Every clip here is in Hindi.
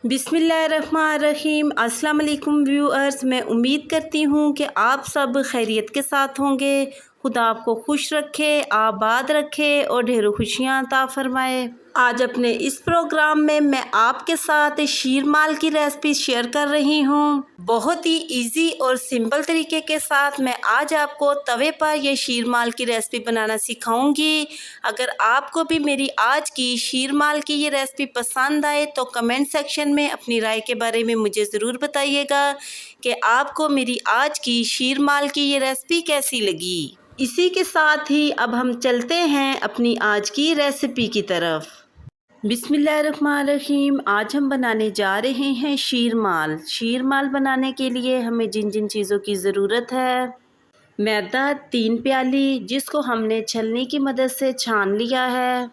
बिस्मिल्लाहिर्रहमानिर्रहीम। अस्सलाम वालेकुम व्यूअर्स, मैं उम्मीद करती हूँ कि आप सब खैरियत के साथ होंगे। खुदा आपको खुश रखे, आबाद रखे और ढेरों खुशियाँ अता फरमाए। आज अपने इस प्रोग्राम में मैं आपके साथ शीरमाल की रेसिपी शेयर कर रही हूँ। बहुत ही इजी और सिंपल तरीके के साथ मैं आज आपको तवे पर ये शीरमाल की रेसिपी बनाना सिखाऊंगी। अगर आपको भी मेरी आज की शीरमाल की ये रेसिपी पसंद आए तो कमेंट सेक्शन में अपनी राय के बारे में मुझे ज़रूर बताइएगा कि आपको मेरी आज की शीरमाल की ये रेसिपी कैसी लगी। इसी के साथ ही अब हम चलते हैं अपनी आज की रेसिपी की तरफ। बिस्मिल्लाहिर्रहमानिर्रहीम। आज हम बनाने जा रहे हैं शीरमाल। शीरमाल बनाने के लिए हमें जिन जिन चीज़ों की ज़रूरत है: मैदा 3 प्याली जिसको हमने छलनी की मदद से छान लिया है,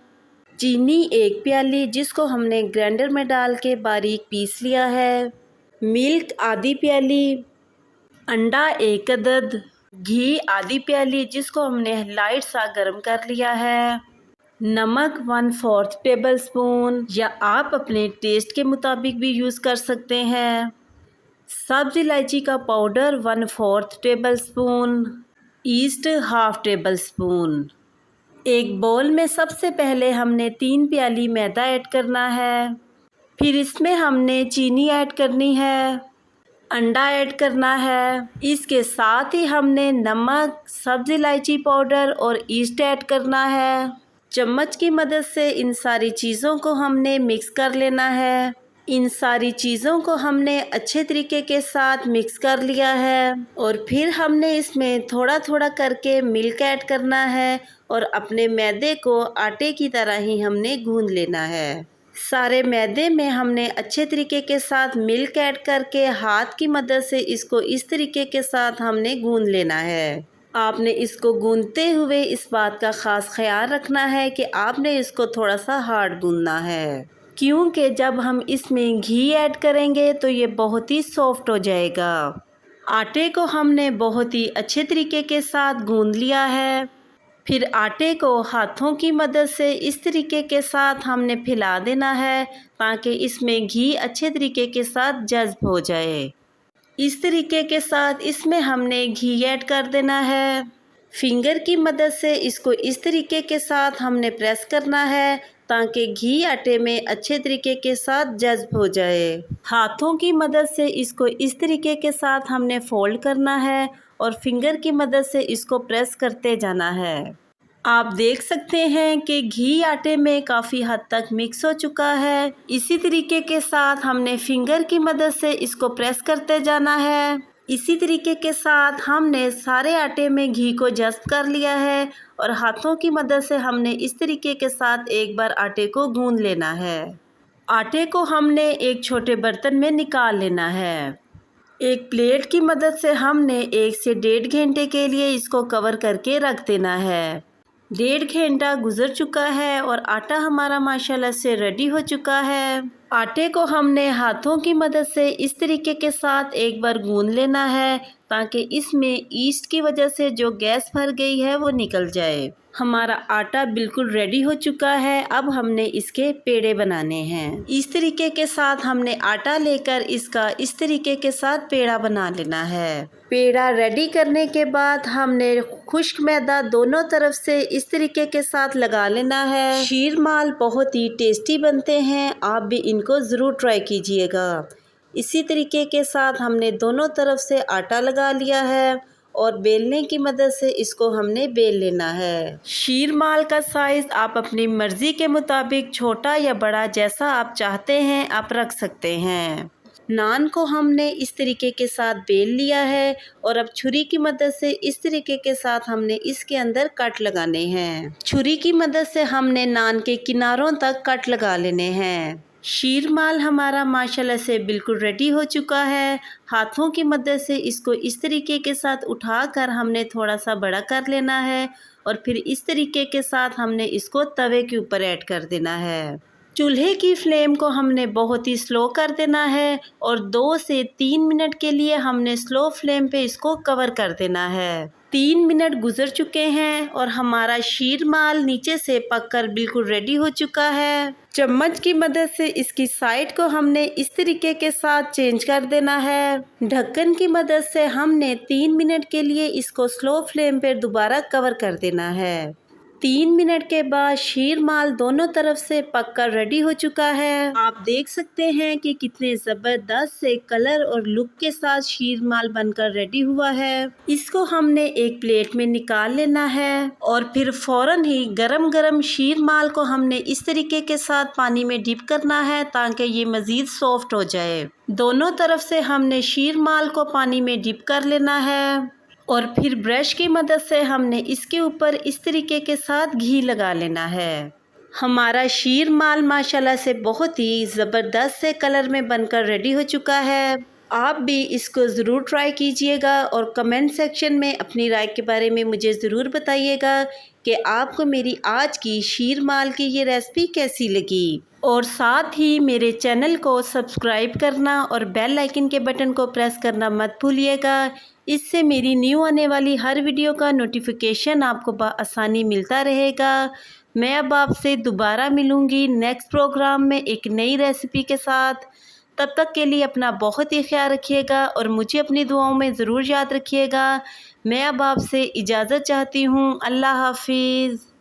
चीनी 1 प्याली जिसको हमने ग्राइंडर में डाल के बारीक पीस लिया है, मिल्क आधी प्याली, अंडा 1 अदद, घी आधी प्याली जिसको हमने लाइट सा गर्म कर लिया है, नमक 1/4 टेबल स्पून या आप अपने टेस्ट के मुताबिक भी यूज़ कर सकते हैं, सब्ज़ इलायची का powder 1/4 table spoon, east 1/2 table spoon. एक बोल में सबसे पहले हमने 3 प्याली मैदा ऐड करना है, फिर इसमें हमने चीनी ऐड करनी है, अंडा ऐड करना है, इसके साथ ही हमने नमक, सब्ज़ इलायची पाउडर और ईस्ट ऐड करना है। चम्मच की मदद से इन सारी चीज़ों को हमने मिक्स कर लेना है। इन सारी चीज़ों को हमने अच्छे तरीके के साथ मिक्स कर लिया है और फिर हमने इसमें थोड़ा थोड़ा करके मिल्क ऐड करना है और अपने मैदे को आटे की तरह ही हमने गूंद लेना है। सारे मैदे में हमने अच्छे तरीके के साथ मिल्क ऐड करके हाथ की मदद से इसको इस तरीके के साथ हमने गूंद लेना है। आपने इसको गूंदते हुए इस बात का ख़ास ख्याल रखना है कि आपने इसको थोड़ा सा हार्ड गूंदना है, क्योंकि जब हम इसमें घी ऐड करेंगे तो ये बहुत ही सॉफ्ट हो जाएगा। आटे को हमने बहुत ही अच्छे तरीके के साथ गूंद लिया है। फिर आटे को हाथों की मदद से इस तरीके के साथ हमने फैला देना है ताकि इसमें घी अच्छे तरीके के साथ जज़्ब हो जाए। इस तरीके के साथ इसमें हमने घी ऐड कर देना है। फिंगर की मदद से इसको इस तरीके के साथ हमने प्रेस करना है ताकि घी आटे में अच्छे तरीके के साथ जज़्ब हो जाए। हाथों की मदद से इसको इस तरीके के साथ हमने फोल्ड करना है और फिंगर की मदद से इसको प्रेस करते जाना है। आप देख सकते हैं कि घी आटे में काफ़ी हद तक मिक्स हो चुका है। इसी तरीके के साथ हमने फिंगर की मदद से इसको प्रेस करते जाना है। इसी तरीके के साथ हमने सारे आटे में घी को जज़्ब कर लिया है और हाथों की मदद से हमने इस तरीके के साथ एक बार आटे को गूंद लेना है। आटे को हमने एक छोटे बर्तन में निकाल लेना है। एक प्लेट की मदद से हमने 1 से 1.5 घंटे के लिए इसको कवर करके रख देना है। 1.5 घंटा गुजर चुका है और आटा हमारा माशाल्लाह से रेडी हो चुका है। आटे को हमने हाथों की मदद से इस तरीके के साथ एक बार गूंद लेना है ताकि इसमें ईस्ट की वजह से जो गैस भर गई है वो निकल जाए। हमारा आटा बिल्कुल रेडी हो चुका है। अब हमने इसके पेड़े बनाने हैं। इस तरीके के साथ हमने आटा लेकर इसका इस तरीके के साथ पेड़ा बना लेना है। पेड़ा रेडी करने के बाद हमने खुश्क मैदा दोनों तरफ से इस तरीके के साथ लगा लेना है। शीरमाल बहुत ही टेस्टी बनते हैं, आप भी इनको ज़रूर ट्राई कीजिएगा। इसी तरीके के साथ हमने दोनों तरफ से आटा लगा लिया है और बेलने की मदद से इसको हमने बेल लेना है। शीरमाल का साइज़ आप अपनी मर्ज़ी के मुताबिक छोटा या बड़ा जैसा आप चाहते हैं आप रख सकते हैं। नान को हमने इस तरीके के साथ बेल लिया है और अब छुरी की मदद से इस तरीके के साथ हमने इसके अंदर कट लगाने हैं। छुरी की मदद से हमने नान के किनारों तक कट लगा लेने हैं। शीरमाल हमारा माशाल्लाह से बिल्कुल रेडी हो चुका है। हाथों की मदद से इसको इस तरीके के साथ उठाकर हमने थोड़ा सा बड़ा कर लेना है और फिर इस तरीके के साथ हमने इसको तवे के ऊपर ऐड कर देना है। चूल्हे की फ्लेम को हमने बहुत ही स्लो कर देना है और 2 से 3 मिनट के लिए हमने स्लो फ्लेम पे इसको कवर कर देना है। 3 मिनट गुजर चुके हैं और हमारा शीरमाल नीचे से पककर बिल्कुल रेडी हो चुका है। चम्मच की मदद से इसकी साइड को हमने इस तरीके के साथ चेंज कर देना है। ढक्कन की मदद से हमने 3 मिनट के लिए इसको स्लो फ्लेम पर दोबारा कवर कर देना है। 3 मिनट के बाद शीरमाल दोनों तरफ से पककर रेडी हो चुका है। आप देख सकते हैं कि कितने ज़बरदस्त से कलर और लुक के साथ शीरमाल बनकर रेडी हुआ है। इसको हमने एक प्लेट में निकाल लेना है और फिर फ़ौरन ही गरम गरम शीरमाल को हमने इस तरीके के साथ पानी में डिप करना है ताकि ये मज़ीद सॉफ्ट हो जाए। दोनों तरफ से हमने शीरमाल को पानी में डिप कर लेना है और फिर ब्रश की मदद से हमने इसके ऊपर इस तरीके के साथ घी लगा लेना है। हमारा शीरमाल माशाल्लाह से बहुत ही ज़बरदस्त से कलर में बनकर रेडी हो चुका है। आप भी इसको ज़रूर ट्राई कीजिएगा और कमेंट सेक्शन में अपनी राय के बारे में मुझे ज़रूर बताइएगा कि आपको मेरी आज की शीरमाल की ये रेसिपी कैसी लगी। और साथ ही मेरे चैनल को सब्सक्राइब करना और बेल आइकन के बटन को प्रेस करना मत भूलिएगा। इससे मेरी न्यू आने वाली हर वीडियो का नोटिफिकेशन आपको आसानी मिलता रहेगा। मैं अब आपसे दोबारा मिलूँगी नेक्स्ट प्रोग्राम में एक नई रेसिपी के साथ। तब तक के लिए अपना बहुत ही ख्याल रखिएगा और मुझे अपनी दुआओं में ज़रूर याद रखिएगा। मैं अब आपसे इजाज़त चाहती हूँ। अल्लाह हाफिज़।